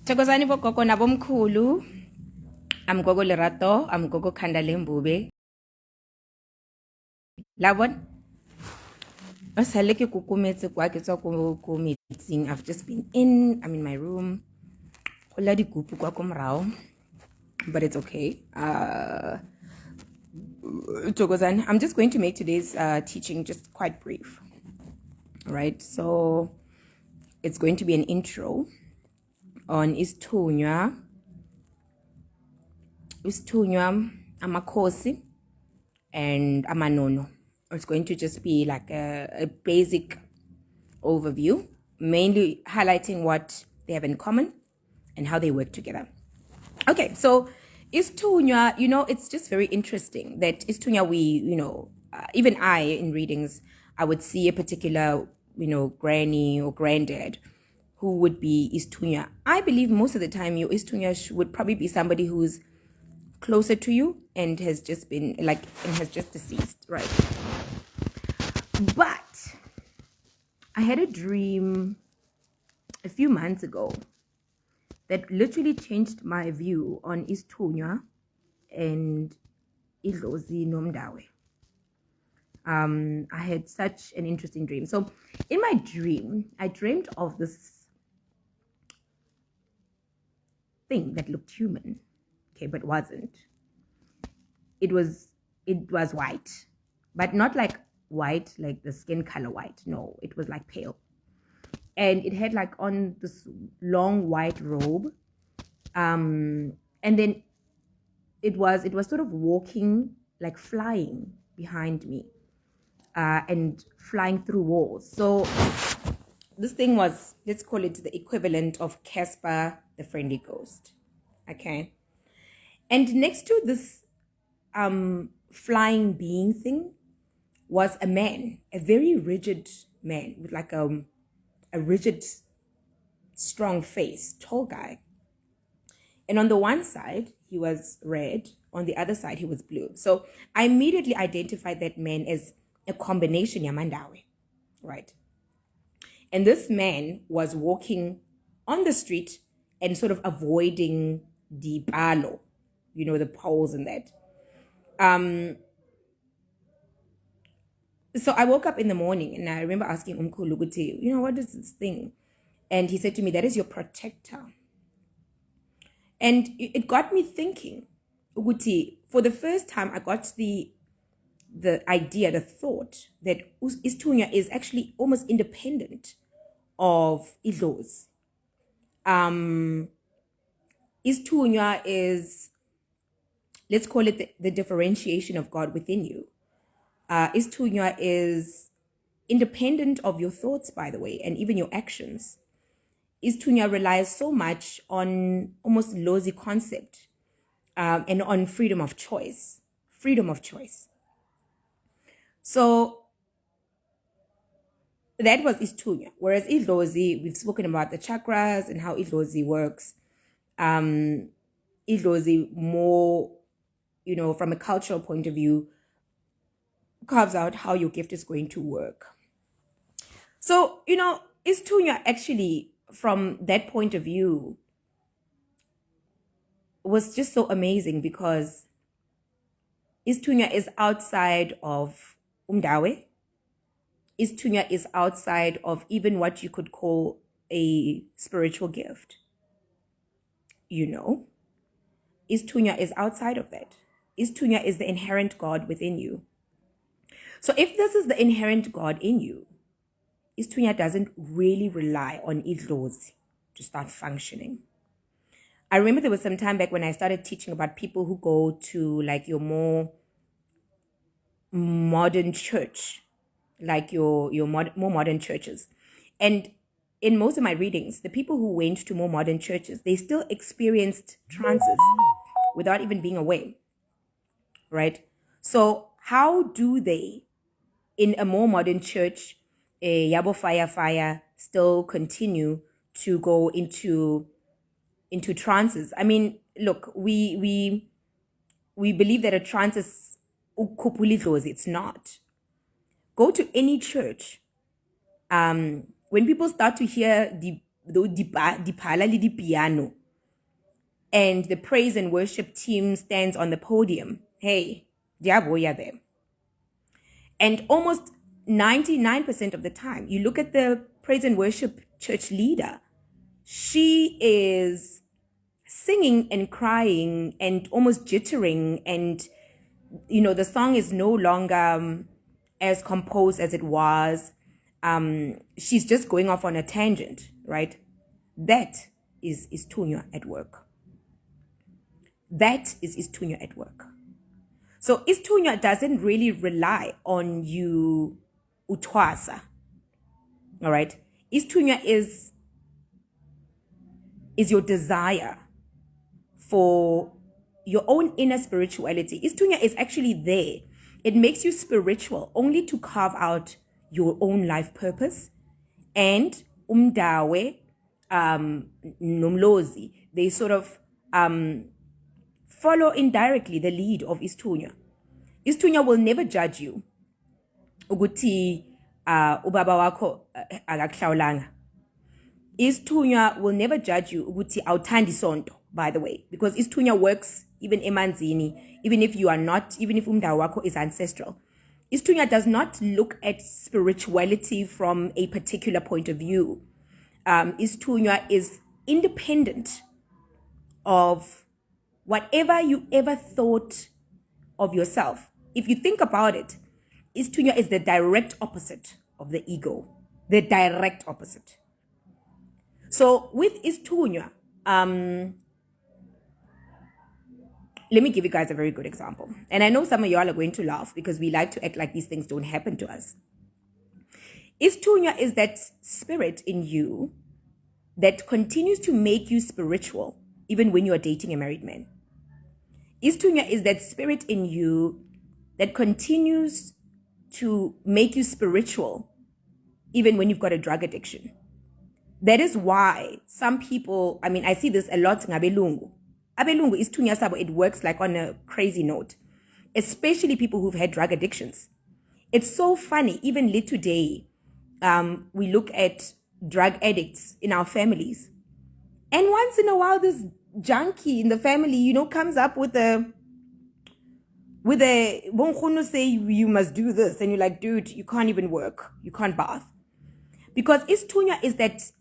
Thokozani bogogo nabomkhulu. I'm Gogo Lerato. I'm Gogo Khandale Mbube. Labon. Osaleke kukumetse kwa ke tswa ko meeting. I've just been I'm in my room. Go la dikupu kwa ko morao. But it's okay. Thokozani, I'm just going to make today's teaching just quite brief. Right? So it's going to be an intro on Isithunywa, Amakhosi, and Manono. It's going to just be like a basic overview, mainly highlighting what they have in common and how they work together. Okay, so Isithunywa, it's just very interesting that Isithunywa, even I in readings, I would see a particular, granny or granddad who would be Isithunywa. I believe most of the time your Isithunywa would probably be somebody who's closer to you and has just been has just deceased, right? But I had a dream a few months ago that literally changed my view on Isithunywa and Idlozi Nomdawe. I had such an interesting dream. So in my dream, I dreamed of this thing that looked human, okay, but wasn't. It was white, but not like white, like the skin color white. No, it was like pale. And it had like on this long white robe. And then it was sort of walking, like flying behind me, and flying through walls. So this thing was, let's call it the equivalent of Casper, the friendly ghost. Okay. And next to this flying being thing was a man, a very rigid man with like a rigid, strong face, tall guy. And on the one side, he was red. On the other side, he was blue. So I immediately identified that man as a combination Yamandawe, right? And this man was walking on the street and sort of avoiding the palo, the poles and that. So I woke up in the morning and I remember asking Umkhulu Guti, what is this thing? And he said to me, that is your protector. And it got me thinking, Uguti, for the first time, I got the idea, the thought that Isithunywa is actually almost independent of Idlozi. Isithunywa is, let's call it the differentiation of God within you. Isithunywa is independent of your thoughts, by the way, and even your actions. Isithunywa relies so much on almost Lozi concept, and on freedom of choice. Freedom of choice. So that was Isithunywa. Whereas Idlozi, we've spoken about the chakras and how Idlozi works. Idlozi more, from a cultural point of view, carves out how your gift is going to work. So, Isithunywa actually, from that point of view, was just so amazing because Isithunywa is outside of Umdawe. Isithunywa is outside of even what you could call a spiritual gift. Isithunywa is outside of that. Isithunywa is the inherent God within you. So if this is the inherent God in you, Isithunywa doesn't really rely on Idlozi to start functioning. I remember there was some time back when I started teaching about people who go to like your more modern church, like your more modern churches. And in most of my readings, the people who went to more modern churches, they still experienced trances without even being aware, right? So how do they, in a more modern church, Yabo Fire, still continue to go into trances? I mean, look, we believe that a trance is ukhuphulidlozi. It's not. Go to any church. When people start to hear the diphala le piano, and the praise and worship team stands on the podium. Hey, diaboya there. And almost 99% of the time, you look at the praise and worship church leader, she is singing and crying and almost jittering, and the song is no longer as composed as it was. She's just going off on a tangent, right? That is Isithunywa at work. That is Isithunywa at work. So Isithunywa doesn't really rely on you utwasa. All right? Isithunywa is your desire for your own inner spirituality. Isithunywa is actually there. It makes you spiritual only to carve out your own life purpose. And umdawe, nomlozi, they sort of follow indirectly the lead of Isithunywa. Isithunywa will never judge you. Uguti ubaba wako akaklawulanga. Isithunywa will never judge you uguti awuthandi sonto, by the way, because Isithunywa works even emanzini, even if umdawo wako is ancestral. Isithunywa does not look at spirituality from a particular point of view. Isithunywa is independent of whatever you ever thought of yourself. If you think about it, Isithunywa is the direct opposite of the ego. The direct opposite. So with Isithunywa, let me give you guys a very good example. And I know some of y'all are going to laugh because we like to act like these things don't happen to us. Isithunywa is that spirit in you that continues to make you spiritual even when you are dating a married man. Isithunywa is that spirit in you that continues to make you spiritual even when you've got a drug addiction. That is why some people, I see this a lot in Abelungu. Abelungu is Isithunywa sabo, it works like on a crazy note, especially people who've had drug addictions. It's so funny, even lit today, we look at drug addicts in our families. And once in a while, this junkie in the family, comes up with a bonkhunu say, you must do this. And you're like, dude, you can't even work. You can't bath. Because Isithunywa is that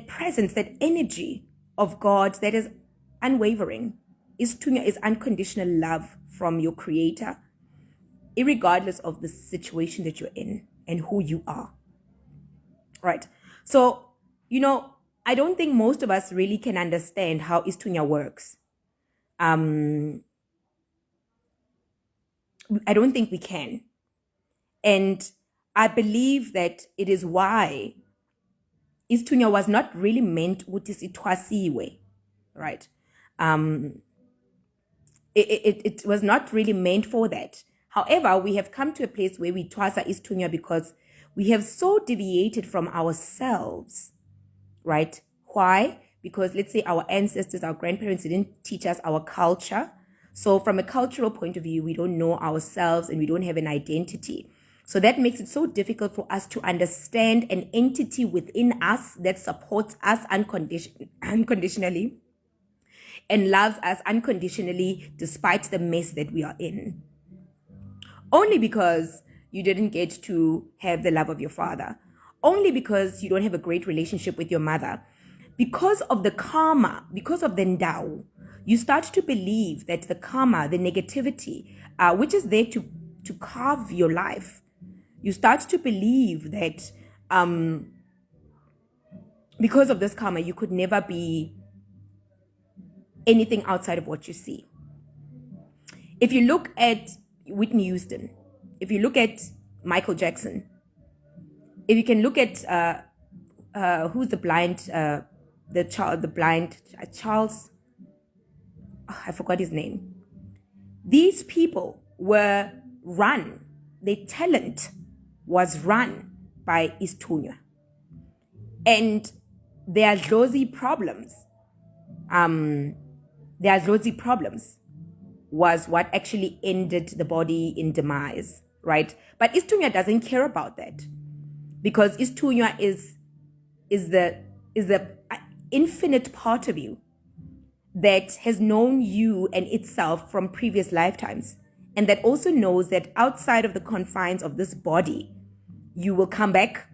presence, that energy of God that is unwavering. Isithunywa is unconditional love from your creator, irregardless of the situation that you're in and who you are. Right? So, I don't think most of us really can understand how Isithunywa works. I don't think we can. And I believe that it is why Isithunywa was not really meant uthi sithwasiwe, right? It was not really meant for that. However, we have come to a place where we twasa Isithunywa because we have so deviated from ourselves, right? Why? Because let's say our ancestors, our grandparents didn't teach us our culture. So from a cultural point of view, we don't know ourselves and we don't have an identity. So that makes it so difficult for us to understand an entity within us that supports us unconditionally and loves us unconditionally despite the mess that we are in. Only because you didn't get to have the love of your father. Only because you don't have a great relationship with your mother. Because of the karma, because of the ndao, you start to believe that the karma, the negativity, which is there to carve your life, you start to believe that because of this karma, you could never be anything outside of what you see. If you look at Whitney Houston, if you look at Michael Jackson, if you can look at who's the blind, Charles, I forgot his name. These people were run, their talent was run by Isithunywa. And their dlozi problems, was what actually ended the body in demise, right? But Isithunywa doesn't care about that because Isithunywa is is an infinite part of you that has known you and itself from previous lifetimes, and that also knows that outside of the confines of this body, you will come back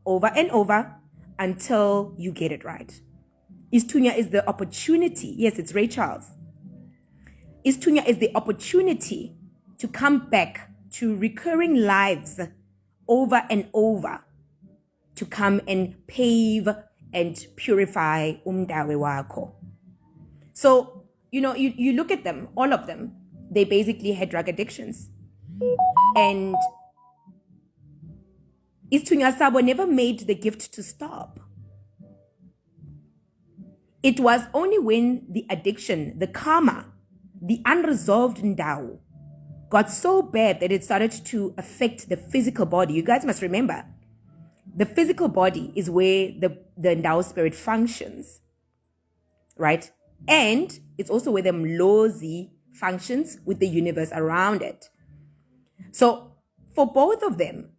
over and over until you get it right. Isithunywa is the opportunity. Yes, it's Ray Charles. Isithunywa is the opportunity to come back to recurring lives over and over, to come and pave and purify umdawe wako. So, you look at them, all of them, they basically had drug addictions. And Isithunywa Sabo never made the gift to stop. It was only when the addiction, the karma, the unresolved ndao got so bad that it started to affect the physical body. You guys must remember, the physical body is where the ndao spirit functions, right? And it's also where the mlozi functions with the universe around it. So for both of them,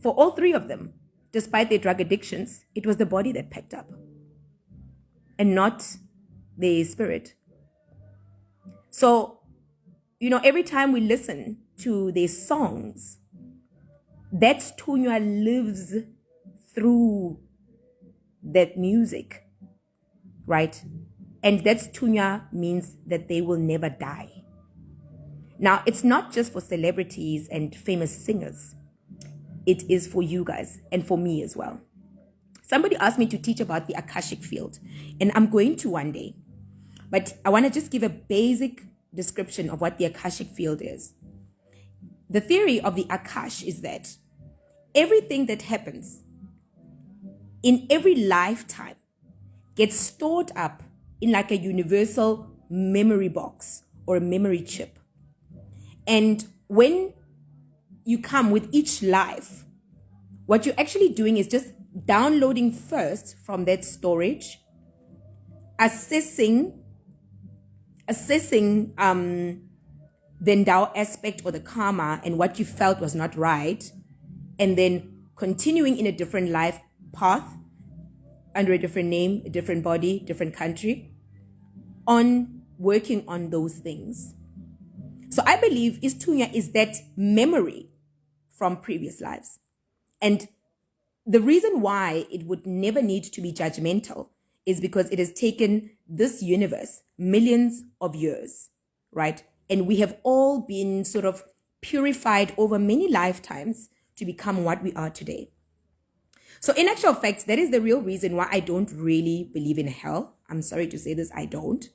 for all three of them, despite their drug addictions, it was the body that packed up and not the spirit. So, every time we listen to their songs, that Isithunywa lives through that music, right? And that Isithunywa means that they will never die. Now, it's not just for celebrities and famous singers. It is for you guys and for me as well. Somebody asked me to teach about the Akashic field, and I'm going to one day. But I want to just give a basic description of what the Akashic field is. The theory of the Akash is that everything that happens in every lifetime gets stored up in like a universal memory box or a memory chip. And when you come with each life, what you're actually doing is just downloading first from that storage, assessing the ndao aspect or the karma and what you felt was not right, and then continuing in a different life path under a different name, a different body, different country, on working on those things. So I believe Isithunywa is that memory from previous lives. And the reason why it would never need to be judgmental is because it has taken this universe millions of years, right? And we have all been sort of purified over many lifetimes to become what we are today. So in actual fact, that is the real reason why I don't really believe in hell. I'm sorry to say this, I don't.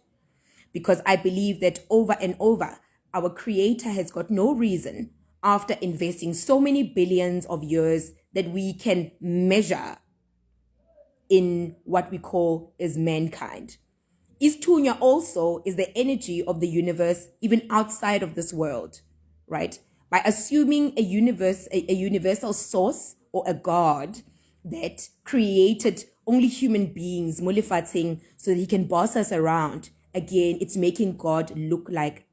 Because I believe that over and over, our Creator has got no reason, after investing so many billions of years that we can measure in what we call as mankind. Isithunywa also is the energy of the universe, even outside of this world, right? By assuming a universal source or a God that created only human beings, mulifatsing, so that he can boss us around. Again, it's making God look like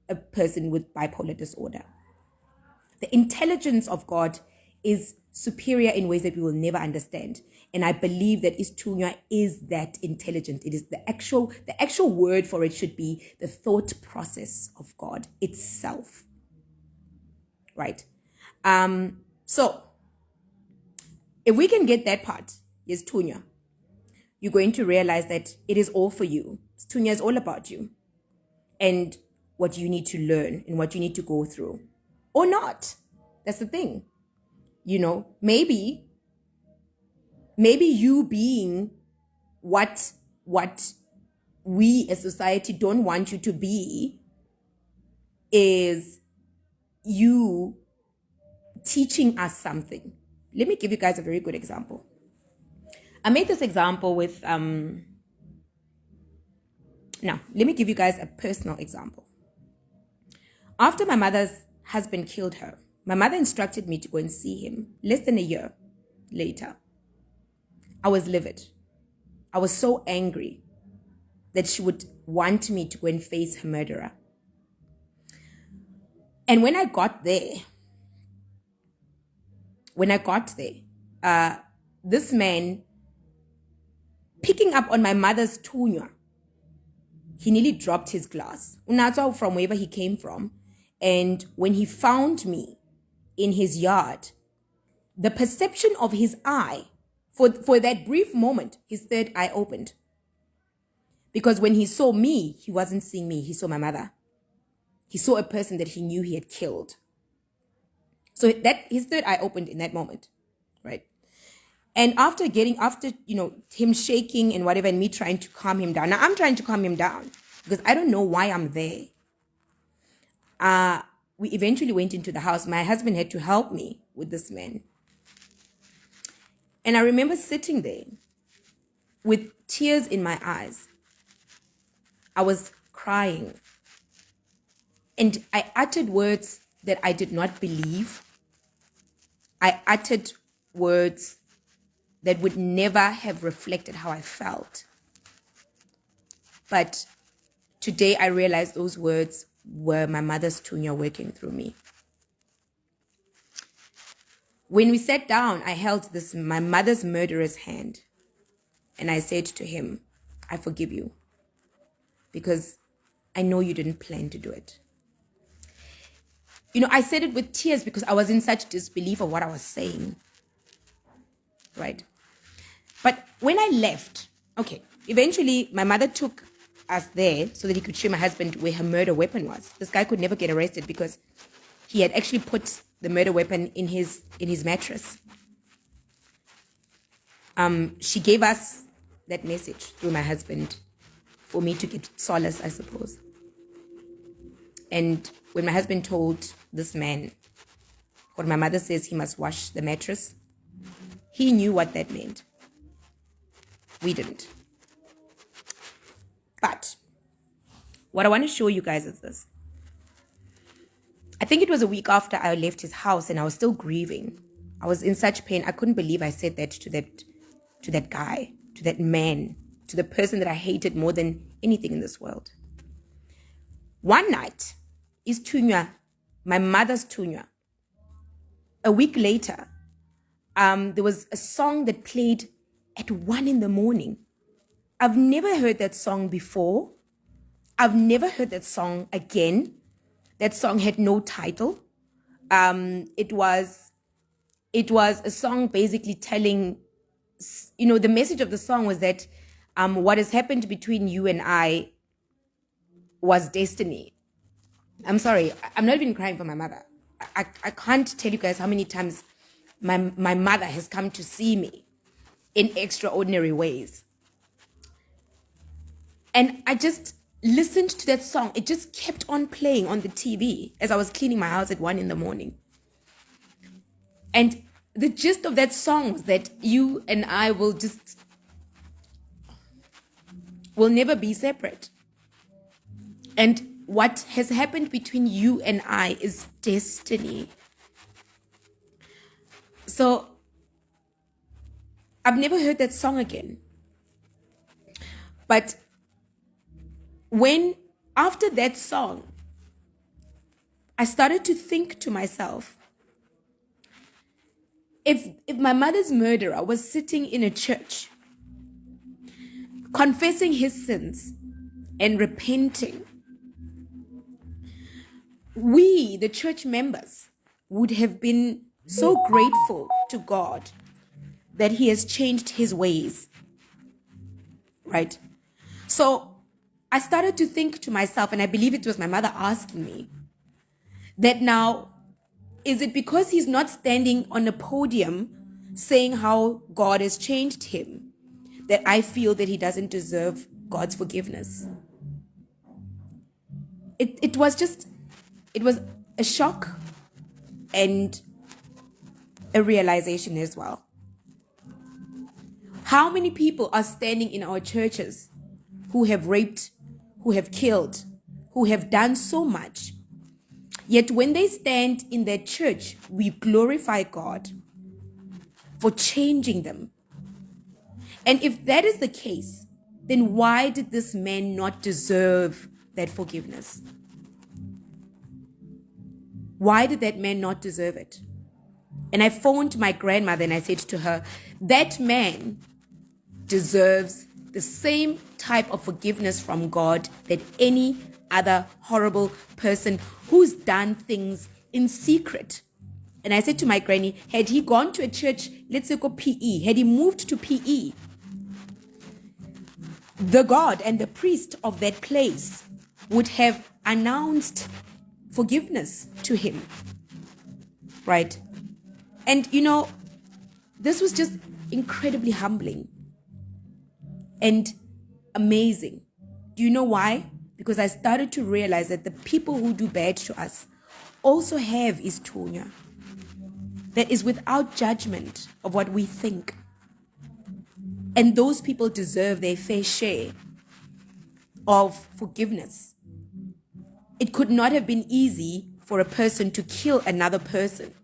a person with bipolar disorder. The intelligence of God is superior in ways that we will never understand. And I believe that Isithunywa is that intelligent. It is the actual word for it should be the thought process of God itself. Right? So if we can get that part, Isithunywa, you're going to realize that it is all for you. Isithunywa is all about you and what you need to learn and what you need to go through. Or not. That's the thing. Maybe you being what we as society don't want you to be is you teaching us something. Let me give you guys a very good example. I made this example with let me give you guys a personal example. After my mother's husband killed her, my mother instructed me to go and see him. Less than a year later, I was livid. I was so angry that she would want me to go and face her murderer. And when I got there, this man picking up on my mother's Thunywa, he nearly dropped his glass. Unatswa from wherever he came from. And when he found me in his yard, the perception of his eye, for that brief moment, his third eye opened. Because when he saw me, he wasn't seeing me. He saw my mother. He saw a person that he knew he had killed. So that his third eye opened in that moment, right? And after him shaking and whatever, and me trying to calm him down. Now I'm trying to calm him down because I don't know why I'm there. We eventually went into the house. My husband had to help me with this man. And I remember sitting there with tears in my eyes. I was crying. And I uttered words that I did not believe. I uttered words that would never have reflected how I felt. But today I realized those words were my mother's Thunywa working through me. When we sat down, I held my mother's murderer's hand. And I said to him, I forgive you. Because I know you didn't plan to do it. I said it with tears because I was in such disbelief of what I was saying. Right? But when I left, eventually my mother took us there so that he could show my husband where her murder weapon was. This guy could never get arrested because he had actually put the murder weapon in his mattress. She gave us that message through my husband for me to get solace, I suppose. And when my husband told this man what my mother says he must wash the mattress, he knew what that meant. We didn't. But what I want to show you guys is this. I think it was a week after I left his house and I was still grieving. I was in such pain. I couldn't believe I said that to that guy, to that man, to the person that I hated more than anything in this world. One night, Isithunywa, my mother's Thunywa. A week later, there was a song that played at 1 a.m. I've never heard that song before. I've never heard that song again. That song had no title. It was a song basically telling, the message of the song was that what has happened between you and I was destiny. I'm sorry, I'm not even crying for my mother. I can't tell you guys how many times my mother has come to see me in extraordinary ways. And I just listened to that song. It just kept on playing on the TV as I was cleaning my house at 1 a.m. And the gist of that song was that you and I will never be separate. And what has happened between you and I is destiny. So I've never heard that song again. But after that song, I started to think to myself, if my mother's murderer was sitting in a church, confessing his sins and repenting, we, the church members, would have been so grateful to God that he has changed his ways. Right? So I started to think to myself, and I believe it was my mother asking me, that now, is it because he's not standing on a podium saying how God has changed him that I feel that he doesn't deserve God's forgiveness? It was a shock and a realization as well. How many people are standing in our churches who have raped, who have killed, who have done so much? Yet when they stand in their church, we glorify God for changing them. And if that is the case, then why did this man not deserve that forgiveness? Why did that man not deserve it? And I phoned my grandmother and I said to her, that man deserves the same type of forgiveness from God that any other horrible person who's done things in secret. And I said to my granny, had he gone to a church, let's say go PE, had he moved to PE, the God and the priest of that place would have announced forgiveness to him, right? And this was just incredibly humbling and amazing. Do you know why? Because I started to realize that the people who do bad to us also have Isithunywa that is without judgment of what we think. And those people deserve their fair share of forgiveness. It could not have been easy for a person to kill another person.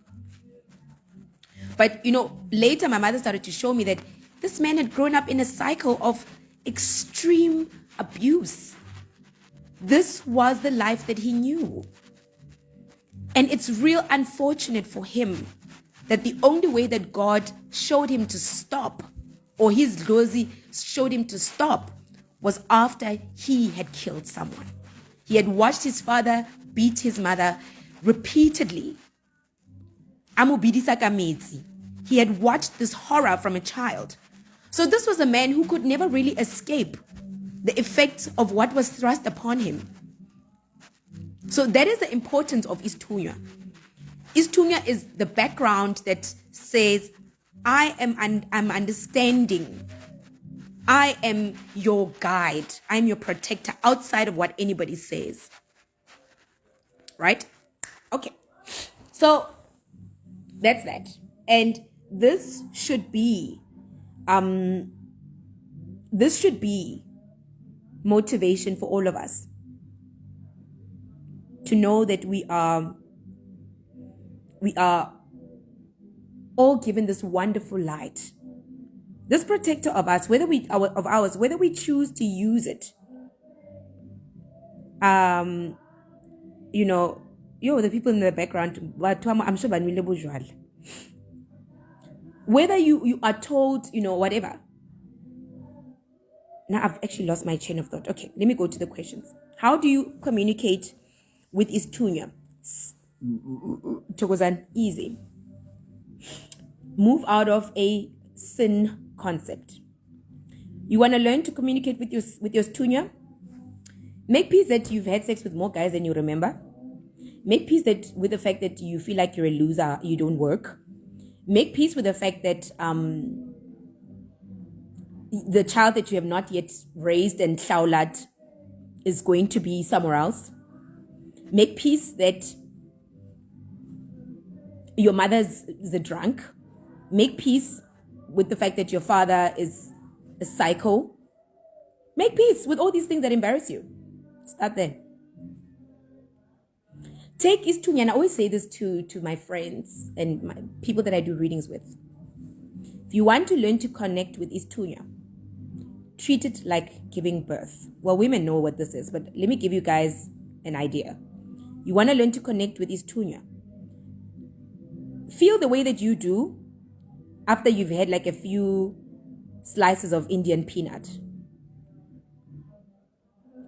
But, later my mother started to show me that this man had grown up in a cycle of extreme abuse. This was the life that he knew. And it's real unfortunate for him that the only way that God showed him to stop, or his lozi showed him to stop, was after he had killed someone. He had watched his father beat his mother repeatedly. He had watched this horror from a child. So this was a man who could never really escape the effects of what was thrust upon him. So that is the importance of Isithunywa. Isithunywa is the background that says, I'm understanding. I am your guide. I'm your protector outside of what anybody says. Right? Okay. So that's that. And this should be motivation for all of us to know that we are all given this wonderful light, this protector of us, whether we choose to use it. The people in the background, I'm sure whether you are told, whatever. Now I've actually lost my chain of thought. Okay, let me go to the questions. How do you communicate with Isithunywa? Thokozani, easy. Move out of a sin concept. You want to learn to communicate with your Isithunywa? Make peace that you've had sex with more guys than you remember. Make peace with the fact that you feel like you're a loser, you don't work. Make peace with the fact that the child that you have not yet raised and shaulad is going to be somewhere else. Make peace that your mother is a drunk. Make peace with the fact that your father is a psycho. Make peace with all these things that embarrass you. Start there. Take Isithunywa, and I always say this to my friends and my people that I do readings with. If you want to learn to connect with Isithunywa, treat it like giving birth. Well, women know what this is, but let me give you guys an idea. You want to learn to connect with Isithunywa. Feel the way that you do after you've had like a few slices of Indian peanut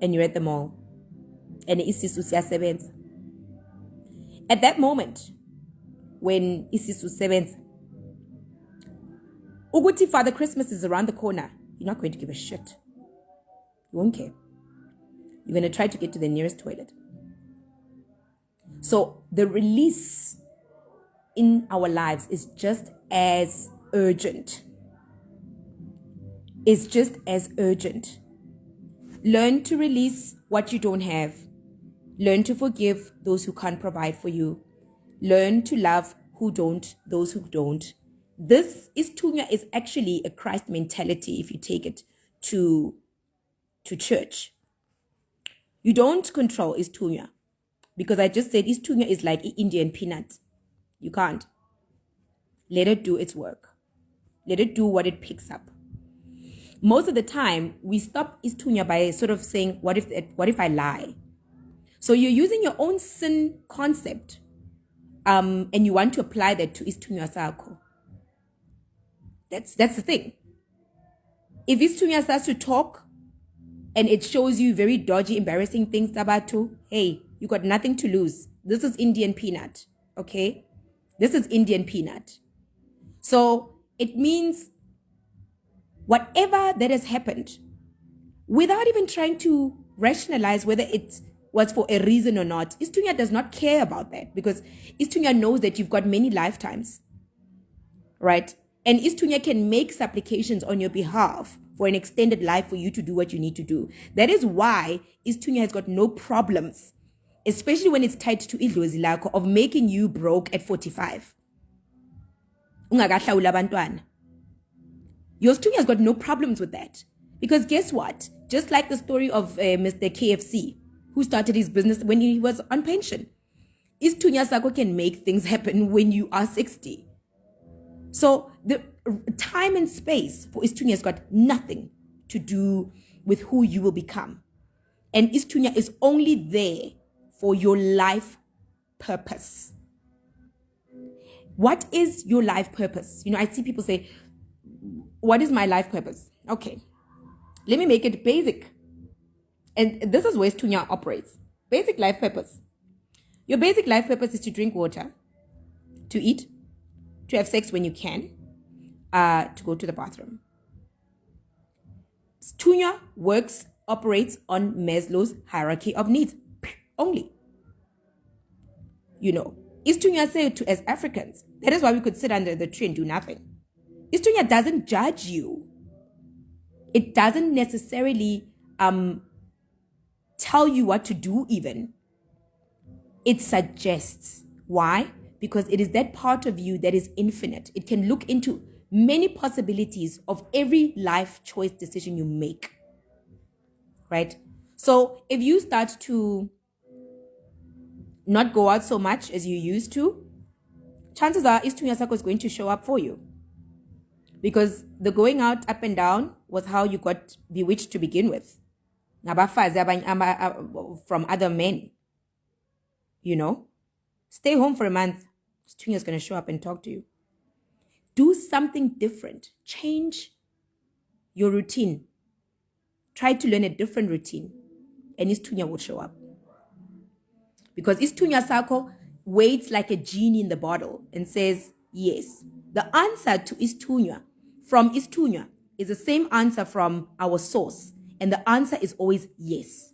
and you're at the mall and isisu siyasebenza. At that moment, when isisu sebenza, ukuthi Father Christmas is around the corner, you're not going to give a shit. You won't care. You're going to try to get to the nearest toilet. So the release in our lives is just as urgent. It's just as urgent. Learn to release what you don't have. Learn to forgive those who can't provide for you. Learn to love those who don't. This Isithunywa is actually a Christ mentality if you take it to church. You don't control Isithunywa, because I just said Isithunywa is like Indian peanut. You can't. Let it do its work. Let it do what it picks up. Most of the time, we stop Isithunywa by sort of saying, what if I lie? So you're using your own sin concept, and you want to apply that to Isithunywa sakho. That's the thing. If Isithunywa starts to talk and it shows you very dodgy, embarrassing things, Tabatu, hey, you got nothing to lose. This is Indian peanut, okay? This is Indian peanut. So it means whatever that has happened, without even trying to rationalize whether it was for a reason or not, Isithunywa does not care about that, because Isithunywa knows that you've got many lifetimes, right? And Isithunywa can make supplications on your behalf for an extended life for you to do what you need to do. That is why Isithunywa has got no problems, especially when it's tied to idlozi lakho, of making you broke at 45. Ungakahlawula abantwana. Your Isithunywa has got no problems with that. Because guess what? Just like the story of Mr. KFC, who started his business when he was on pension. Isithunywa sakho can make things happen when you are 60. So the time and space for Isithunywa has got nothing to do with who you will become. And Isithunywa is only there for your life purpose. What is your life purpose? You know, I see people say, what is my life purpose? Okay, let me make it basic. And this is where Isithunywa operates. Basic life purpose. Your basic life purpose is to drink water, to eat, to have sex when you can, to go to the bathroom. Isithunywa operates on Maslow's hierarchy of needs only. You know, Isithunywa said to as Africans, that is why we could sit under the tree and do nothing. Isithunywa doesn't judge you. It doesn't necessarily tell you what to do even. It suggests. Why? Because it is that part of you that is infinite. It can look into many possibilities of every life choice decision you make. Right? So if you start to not go out so much as you used to, chances are Isithunywa sakho is going to show up for you. Because the going out up and down was how you got bewitched to begin with. From other men. You know? Stay home for a month. Isithunywa is going to show up and talk to you. Do something different. Change your routine. Try to learn a different routine. And Isithunywa will show up. Because Isithunywa sakho waits like a genie in the bottle and says, yes. The answer to Isithunywa from Isithunywa is the same answer from our source. And the answer is always yes.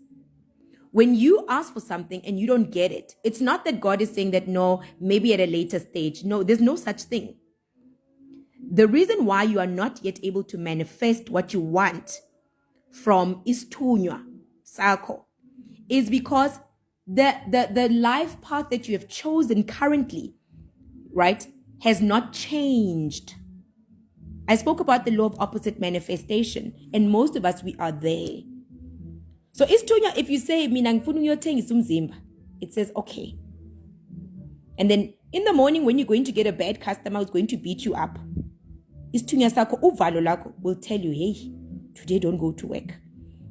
When you ask for something and you don't get it, it's not that God is saying that, no, maybe at a later stage. No, there's no such thing. The reason why you are not yet able to manifest what you want from Isithunywa sakho is because the life path that you have chosen currently, right, has not changed. I spoke about the law of opposite manifestation, and most of us, we are there. So Isithunywa, if you say, mina ngifuna ukuyothenga umzimba, it says, okay. And then in the morning when you're going to get a bad customer who's going to beat you up, Isithunywa sakho, uvalo lakho, will tell you, hey, today don't go to work.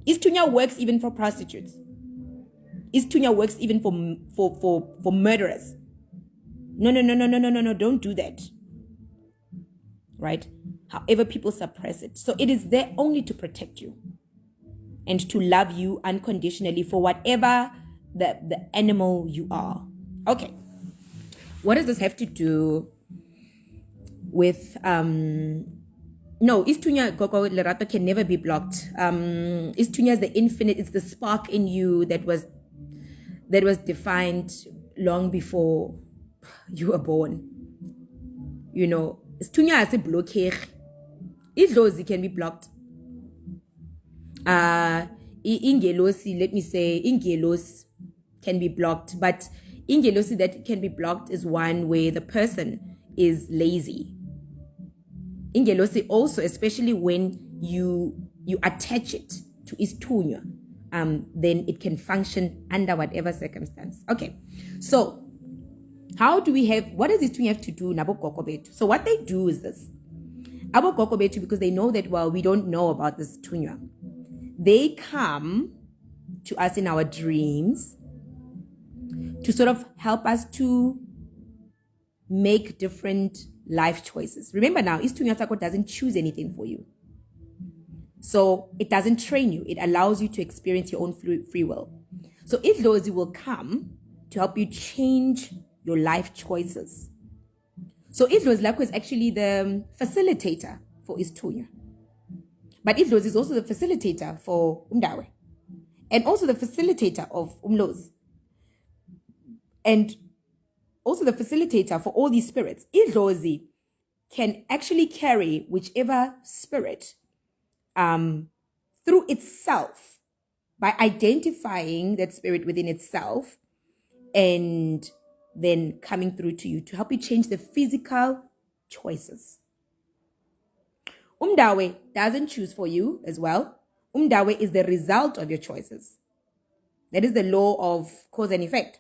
Isithunywa works even for prostitutes. Isithunywa works even for murderers. No, don't do that. Right? However, people suppress it. So it is there only to protect you and to love you unconditionally for whatever the animal you are. Okay. What does this have to do with no, Isithunywa Gogo Lerato can never be blocked. Isithunywa is the infinite, it's the spark in you that was defined long before you were born. You know, Isithunywa has a blockade. Idlozi can be blocked. Ingelosi, let me say, Ingelos can be blocked, but Ingelosi that can be blocked is one where the person is lazy. Ingelosi also, especially when you attach it to Isithunywa, then it can function under whatever circumstance. Okay, so how do we have, what does Isithunywa have to do nabo gogo bethu? So what they do is this. Abo gogo bethu, because they know that, well, we don't know about this Isithunywa, they come to us in our dreams to sort of help us to make different life choices. Remember now, Isithunywa sakho doesn't choose anything for you. So it doesn't train you. It allows you to experience your own free will. So idlozi will come to help you change your life choices. So idlozi lakho is actually the facilitator for Isithunywa. But idlozi is also the facilitator for umdawe. And also the facilitator of umlozi. And also the facilitator for all these spirits. Idlozi can actually carry whichever spirit through itself by identifying that spirit within itself and then coming through to you to help you change the physical choices. Umdawe doesn't choose for you as well. Umdawe is the result of your choices. That is the law of cause and effect.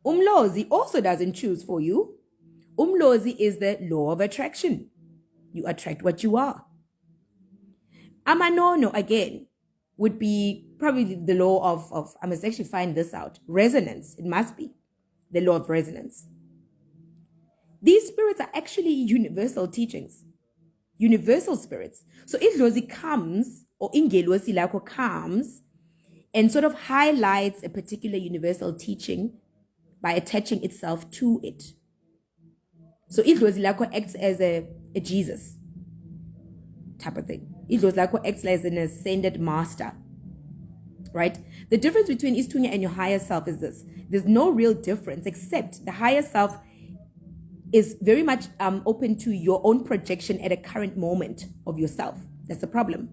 Umlozi also doesn't choose for you. Umlozi is the law of attraction. You attract what you are. Amanono, again, would be probably the law of I must actually find this out, resonance. It must be the law of resonance. These spirits are actually universal teachings, universal spirits. So idlozi comes, or ingelosi lako comes, and sort of highlights a particular universal teaching by attaching itself to it. So idlozi lako acts as a Jesus type of thing. Idlozi lako acts as an ascended master. Right? The difference between Isithunywa and your higher self is this. There's no real difference, except the higher self is very much open to your own projection at a current moment of yourself. That's the problem.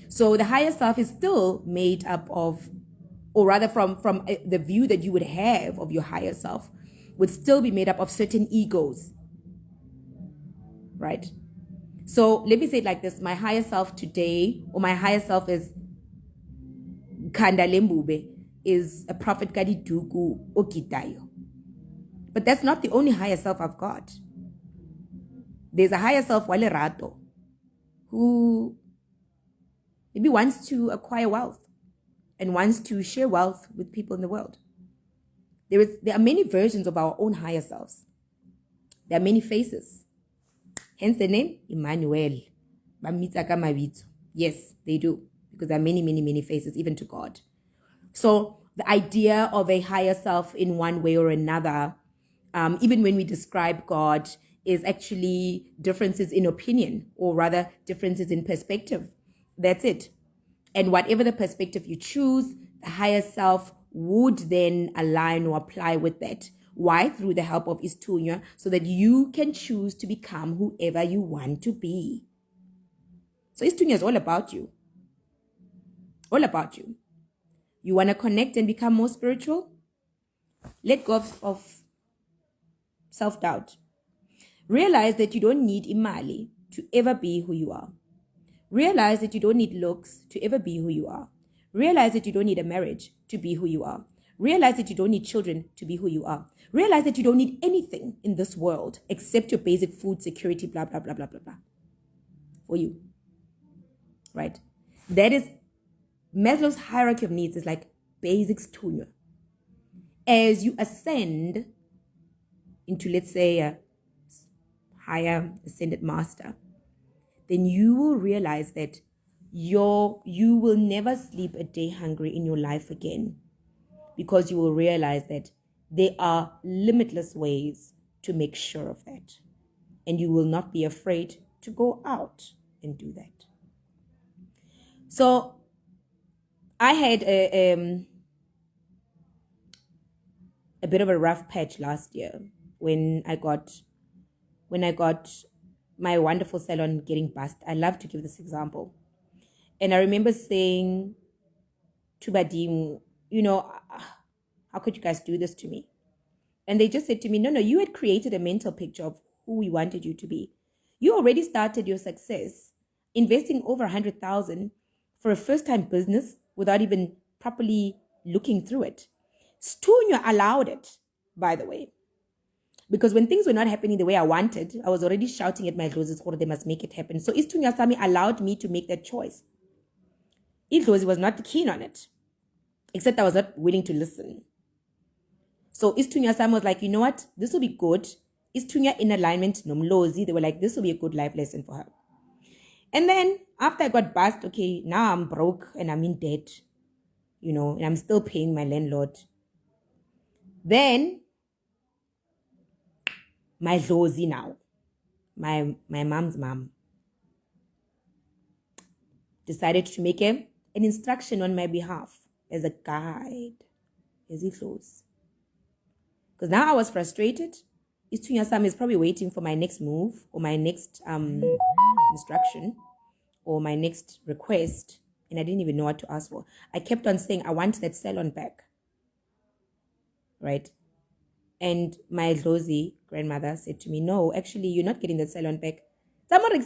So the higher self is still made up of, or rather from the view that you would have of your higher self, would still be made up of certain egos. Right? So let me say it like this. My higher self today, or my higher self is Khanda Lembube, is a prophet Kadiduku Okitayo. But that's not the only higher self I've got. There's a higher self, Wale Rato, who maybe wants to acquire wealth and wants to share wealth with people in the world. There are many versions of our own higher selves. There are many faces. Hence the name Emmanuel. Yes, they do. Because there are many, many, many faces, even to God. So the idea of a higher self in one way or another, even when we describe God, is actually differences in opinion, or rather differences in perspective. That's it. And whatever the perspective you choose, the higher self would then align or apply with that. Why? Through the help of Isithunywa, so that you can choose to become whoever you want to be. So Isithunywa is all about you. All about you. You want to connect and become more spiritual? Let go of self-doubt. Realize that you don't need imali to ever be who you are. Realize that you don't need looks to ever be who you are. Realize that you don't need a marriage to be who you are. Realize that you don't need children to be who you are. Realize that you don't need anything in this world except your basic food security, blah, blah, blah, blah, blah, blah, for you. Right? That is Maslow's hierarchy of needs, is like basic Isithunywa. As you ascend into, let's say, a higher ascended master, then you will realize that you will never sleep a day hungry in your life again, because you will realize that there are limitless ways to make sure of that. And you will not be afraid to go out and do that. So I had a bit of a rough patch last year when I got my wonderful salon getting bust. I love to give this example. And I remember saying to Badim, how could you guys do this to me? And they just said to me, no, you had created a mental picture of who we wanted you to be. You already started your success investing over 100,000 for a first-time business without even properly looking through it. Isithunywa allowed it, by the way. Because when things were not happening the way I wanted, I was already shouting at my closest quarter, they must make it happen. So Isithunywa Sami allowed me to make that choice. Idlozi was not keen on it, except I was not willing to listen. So Isithunywa Sami was like, you know what? This will be good. Isithunywa in alignment, Nomlozi, they were like, this will be a good life lesson for her. And then After I got bust, okay, now I'm broke and I'm in debt, and I'm still paying my landlord. Then my Zozi now, my mom's mom, decided to make an instruction on my behalf as a guide, as he close. Because now I was frustrated. Isithunywa Sam is probably waiting for my next move or my next instruction or my next request, and I didn't even know what to ask for. I kept on saying, I want that salon back, right? And my Dlozi grandmother said to me, no, actually, you're not getting that salon back. I felt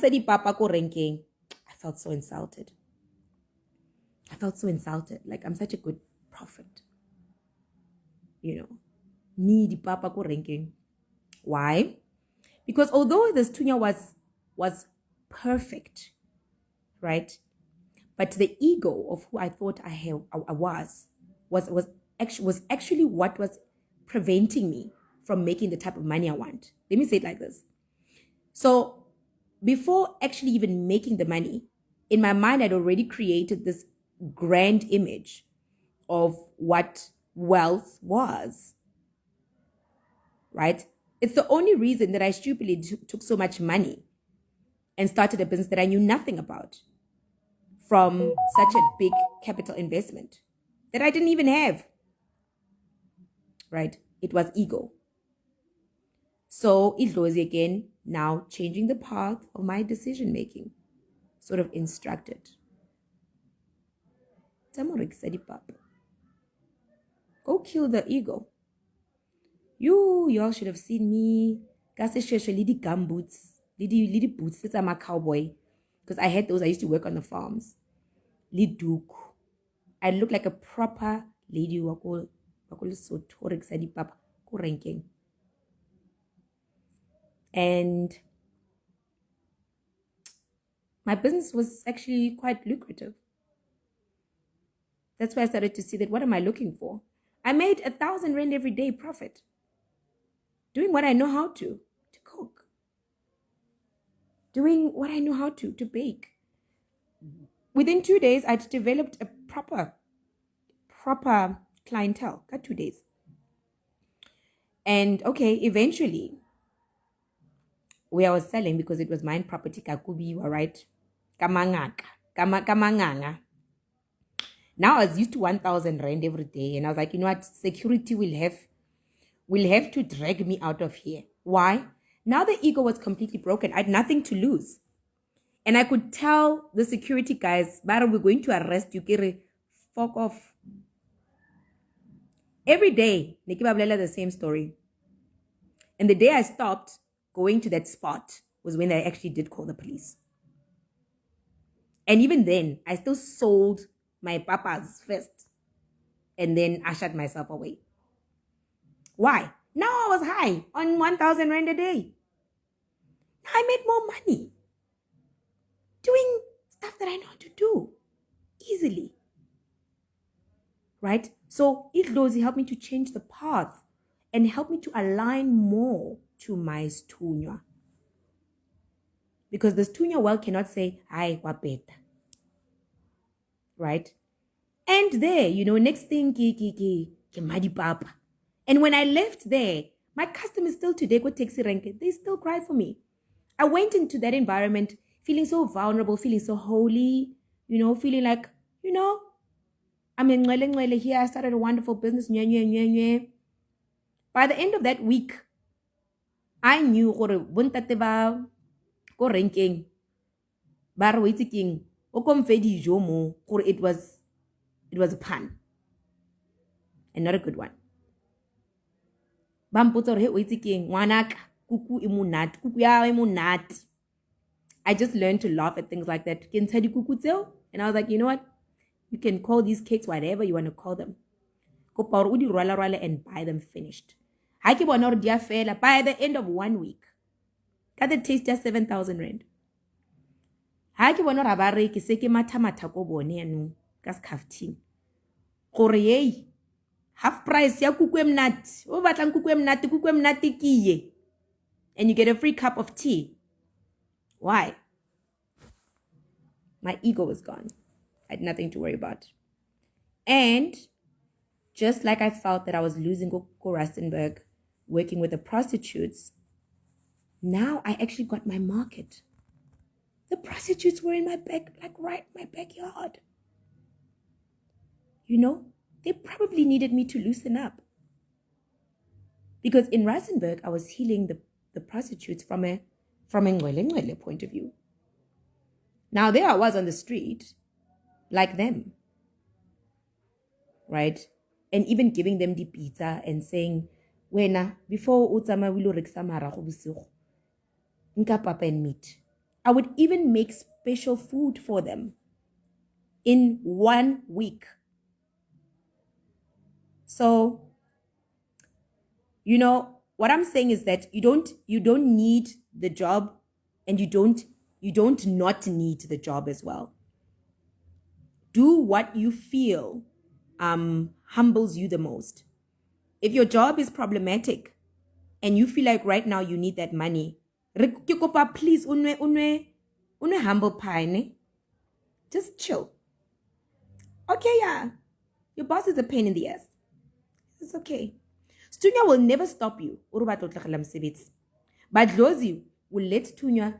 so insulted. Like, I'm such a good prophet. Me, the papa ko ranking. Why? Because although the Isithunywa was perfect, right? But the ego of who I thought I was actually what was preventing me from making the type of money I want. Let me say it like this. So before actually even making the money, in my mind, I'd already created this grand image of what wealth was, right? It's the only reason that I stupidly took so much money and started a business that I knew nothing about from such a big capital investment that I didn't even have, right? It was ego. So Idlozi again, now changing the path of my decision making, sort of instructed. Go kill the ego. Y'all should have seen me. Little gumboots, little boots. I'm a cowboy. Because I had those. I used to work on the farms. Liduk. I look like a proper lady who ranking. And my business was actually quite lucrative. That's why I started to see that what am I looking for? I made 1,000 rand every day profit. Doing what I know how to cook. Doing what I know how to bake. Within 2 days, I'd developed a proper clientele. Got 2 days. And okay, eventually, where I was selling, because it was mine property, Kakubi, you are right. Kamanganga. Now I was used to 1,000 rand every day. And I was like, you know what? Security will have to drag me out of here. Why? Now the ego was completely broken. I had nothing to lose. And I could tell the security guys, Bara, we're going to arrest you. Kiri, fuck off. Every day, Nikibablela the same story. And the day I stopped going to that spot was when I actually did call the police. And even then, I still sold my papas first. And then I shut myself away. Why? Now I was high on 1,000 rand a day. I made more money doing stuff that I know how to do easily. Right? So Idlozi helped me to change the path and help me to align more to my Isithunywa. Because the Isithunywa well cannot say, "Hi, wapeta." Right? And there, next thing, ke madi papa. And when I left there, my customers still today go taxi rank. They still cry for me. I went into that environment feeling so vulnerable, feeling so holy, feeling like, I'm in Ngwele here. I started a wonderful business. By the end of that week, I knew it was a pun and not a good one. I just learned to laugh at things like that. And I was like, you know what? You can call these cakes whatever you want to call them. And buy them finished. By the end of 1 week, got the taste just 7,000 rand. Half price ya kuku emnati. O batlang kuku emnati kiye. And you get a free cup of tea. Why? My ego was gone. I had nothing to worry about. And just like I felt that I was losing Go Rustenburg working with the prostitutes, now I actually got my market. The prostitutes were in my back, like right in my backyard. You know, they probably needed me to loosen up. Because in Rustenburg, I was healing the prostitutes from a Ngwele point of view. Now there I was on the street, like them, right? And even giving them the pizza and saying, "Wena, before utsama wilo rekisa marago bosigo, nka papa and meat." I would even make special food for them in 1 week. So, you know, what I'm saying is that you don't need the job, and you don't not need the job as well. Do what you feel humbles you the most. If your job is problematic and you feel like right now you need that money, please unwe humble pie. Just chill. Okay, yeah. Your boss is a pain in the ass. It's okay. Isithunywa will never stop you. But Dlozi will let Isithunywa,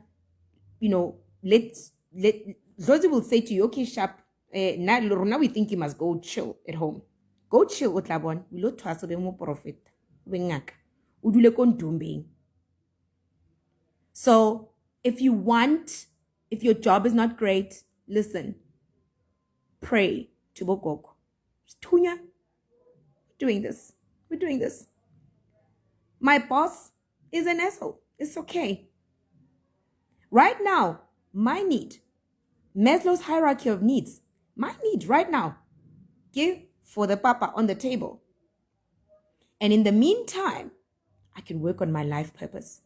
you know, Dlozi will say to you, okay, sharp, now we think you must go chill at home. Go chill, Otlabon. We lo twaso be mo profit. Wengaka. Udule kon dumbing. So if your job is not great, listen. Pray to Bokoko. Isithunywa, we're doing this. My boss is an asshole. It's okay. Right now, my need, Maslow's hierarchy of needs, my need right now, give for the papa on the table. And in the meantime, I can work on my life purpose.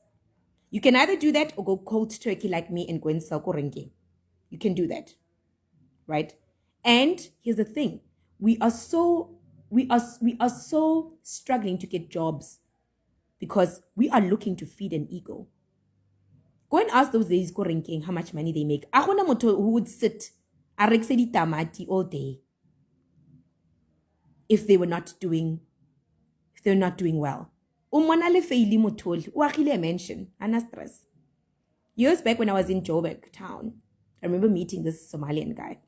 You can either do that or go cold turkey like me and go and sell korenge. You can do that, right? And here's the thing: we are so struggling to get jobs because we are looking to feed an ego. Go and ask those ladies korenkeng how much money they make. Agona motho who would sit a rekse ditamati all day if they were not doing well. Umwana le feili motholi, o agile a mansion, ana stress. Years back when I was in Joburg town, I remember meeting this Somalian guy.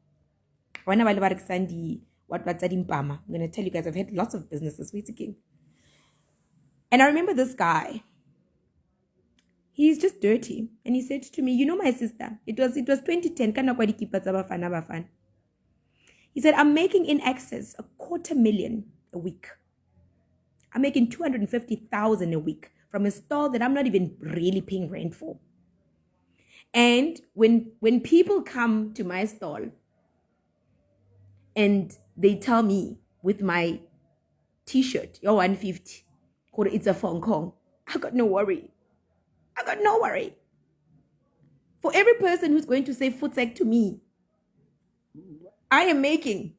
I'm going to tell you guys, I've had lots of businesses. And I remember this guy. He's just dirty. And he said to me, you know my sister, it was 2010. He said, I'm making in excess $250,000 a week. I'm making 250,000 a week from a stall that I'm not even really paying rent for. And when people come to my stall and they tell me with my t-shirt, you're 150, it's a Hong Kong, I got no worry. For every person who's going to say footsec to me, I am making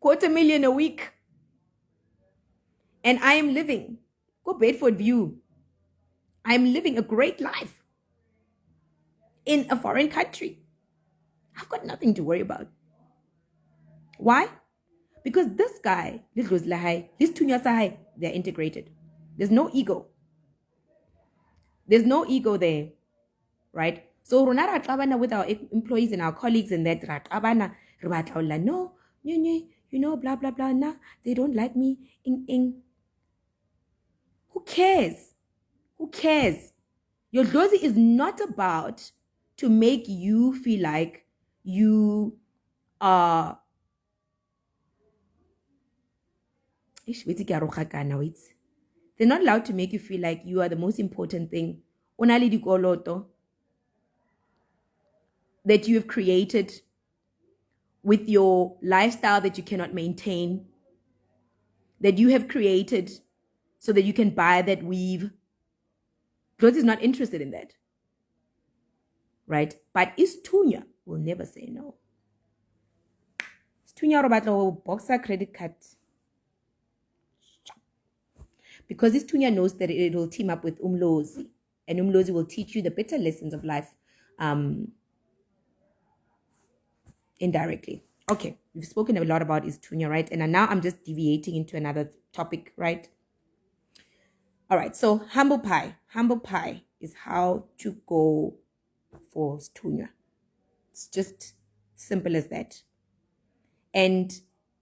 $250,000 a week. And I am living, go Bedford View, I'm living a great life in a foreign country. I've got nothing to worry about. Why? Because this guy, this Isithunywa, they're integrated. There's no ego. There's no ego there, right? So with our employees and our colleagues and that, no, you know, blah, blah, blah, nah, they don't like me. Who cares? Your Dlozi is not about to make you feel like you are they're not allowed to make you feel like you are the most important thing that you have created with your lifestyle that you cannot maintain, that you have created so that you can buy that weave. Dlozi is not interested in that, right? But Isithunywa will never say no. Isithunywa will box a credit card. Because Isithunywa knows that it will team up with Umlozi. And Umlozi will teach you the better lessons of life. indirectly. Okay, we've spoken a lot about Isithunywa, right? And now I'm just deviating into another topic, right? All right, so humble pie. Humble pie is how to go for Isithunywa. It's just simple as that. And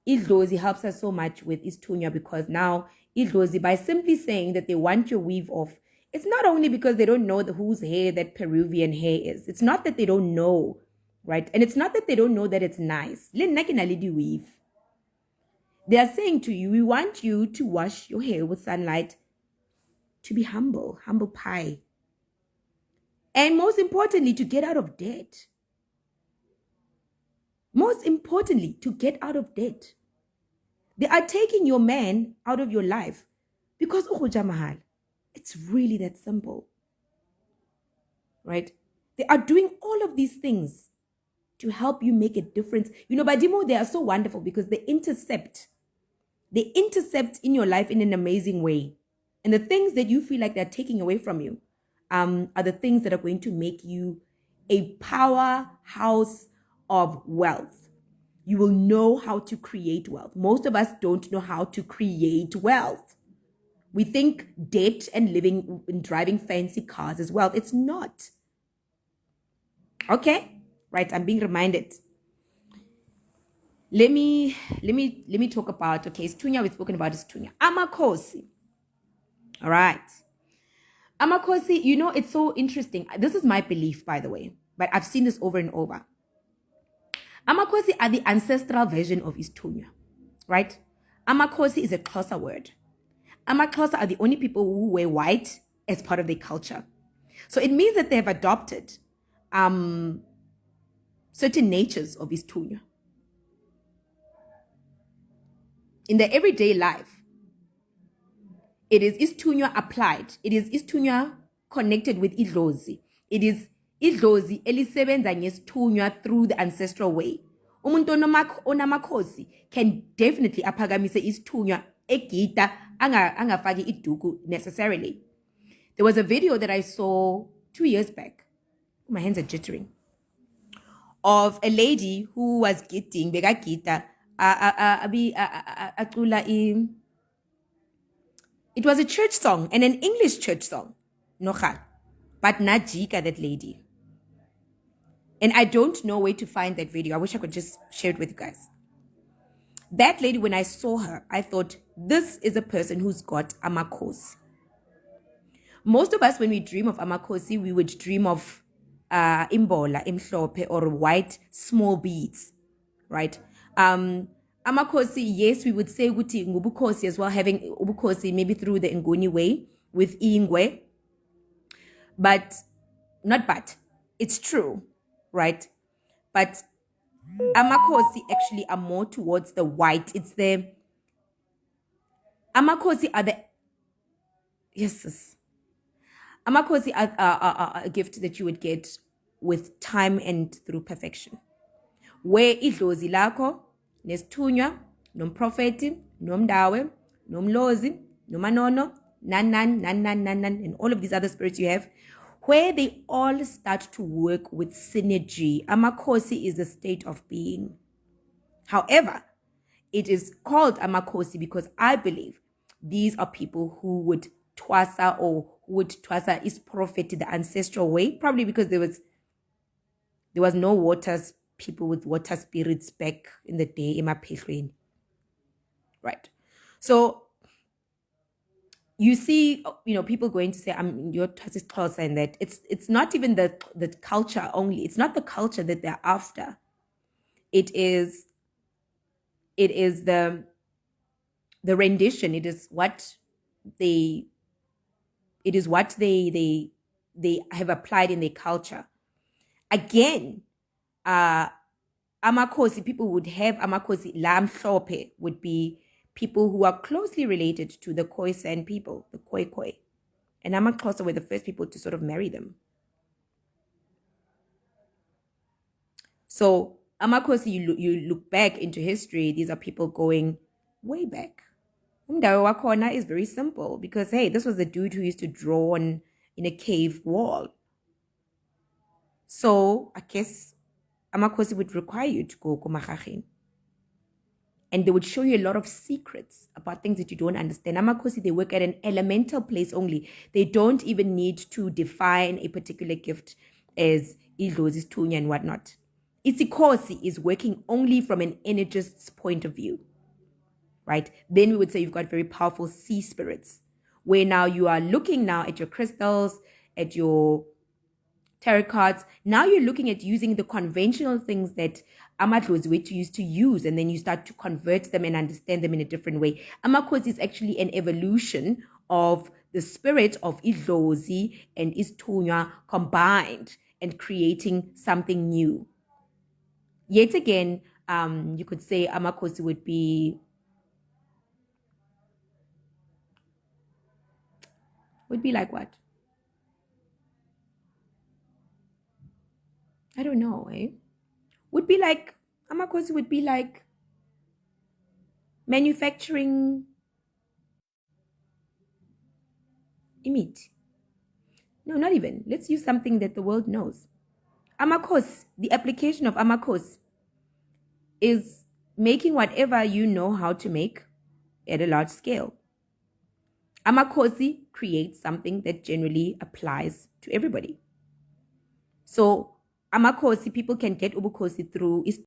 Idlozi helps us so much with Isithunywa because now Idlozi, by simply saying that they want your weave off, it's not only because they don't know whose hair that Peruvian hair is. It's not that they don't know, right? And it's not that they don't know that it's nice. Weave. They are saying to you, we want you to wash your hair with sunlight, to be humble, humble pie. And most importantly, to get out of debt. Most importantly, to get out of debt. They are taking your man out of your life because mahal. It's really that simple. Right? They are doing all of these things to help you make a difference. You know, Badimo, they are so wonderful because they intercept in your life in an amazing way. And the things that you feel like they're taking away from you are the things that are going to make you a powerhouse of wealth. You will know how to create wealth. Most of us don't know how to create wealth. We think debt and living and driving fancy cars is wealth. It's not. Okay? Right, I'm being reminded. Let me talk about, okay, Isithunywa, we've spoken about Isithunywa. Amakhosi. All right. Amakhosi, you know, it's so interesting. This is my belief, by the way, but I've seen this over and over. Amakhosi are the ancestral version of Isithunywa, right? Amakhosi is a Xhosa word. Amakhosi are the only people who wear white as part of their culture. So it means that they have adopted certain natures of Isithunywa. In their everyday life, it is Isithunywa applied. It is Isithunywa connected with Idlozi. It is Idlozi elisebenza ngesithunywa through the ancestral way. Umuntu onamakhosi can definitely aphakamise isithunywa egida angafaki iduku necessarily. There was a video that I saw 2 years back. My hands are jittering. Of a lady who was gitting, bekagida it was a church song and an English church song. Nocha. But Najika, that lady. And I don't know where to find that video. I wish I could just share it with you guys. That lady, when I saw her, I thought, this is a person who's got Amakhosi. Most of us, when we dream of Amakhosi, we would dream of imbola, imhlope, or white small beads, right? Amakhosi, yes, we would say ukuthi ngubukhosi as well, having ubukhosi maybe through the Nguni way with Ingwe. But, it's true, right? But Amakhosi actually are more towards the white. It's the Amakhosi are the Amakhosi are a gift that you would get with time and through perfection. Where idlozi lakho nesithunywa nomprofeti nomdawe nomlozi nomanono nan and all of these other spirits you have, where they all start to work with synergy. Amakhosi is a state of being. However, it is called Amakhosi because I believe these are people who would twasa is prophet the ancestral way, probably because there was no people with water spirits back in the day, right? So you see, people going to say, your Xhosa, and that it's not even the culture only. It's not the culture that they're after. It is the rendition. It is what they have applied in their culture. Again, Amakhosi, people would have Amakhosi, Lamhlope would be people who are closely related to the Khoisan people, the Khoi. And Amakhosi were the first people to sort of marry them. So Amakhosi, you look back into history, these are people going way back. Umdawe wakhona is very simple because, hey, this was the dude who used to draw in a cave wall. So I guess Amakhosi would require you to go kumagageng. And they would show you a lot of secrets about things that you don't understand. Amakhosi, they work at an elemental place only. They don't even need to define a particular gift as Isithunywa and whatnot. Isikhosi is working only from an energist's point of view, right? Then we would say you've got very powerful sea spirits, where now you are looking now at your crystals, at your tarot cards. Now you're looking at using the conventional things that amadlozi used to use, and then you start to convert them and understand them in a different way. Amakhosi is actually an evolution of the spirit of idlozi and Isithunywa combined and creating something new. Yet again, you could say Amakhosi would be like what? I don't know, eh? Would be like, Amakhosi would be like manufacturing imit. No, not even. Let's use something that the world knows. Amakhosi, the application of Amakhosi is making whatever you know how to make at a large scale. Amakhosi creates something that generally applies to everybody. So Amakhosi, people can get ubukhosi through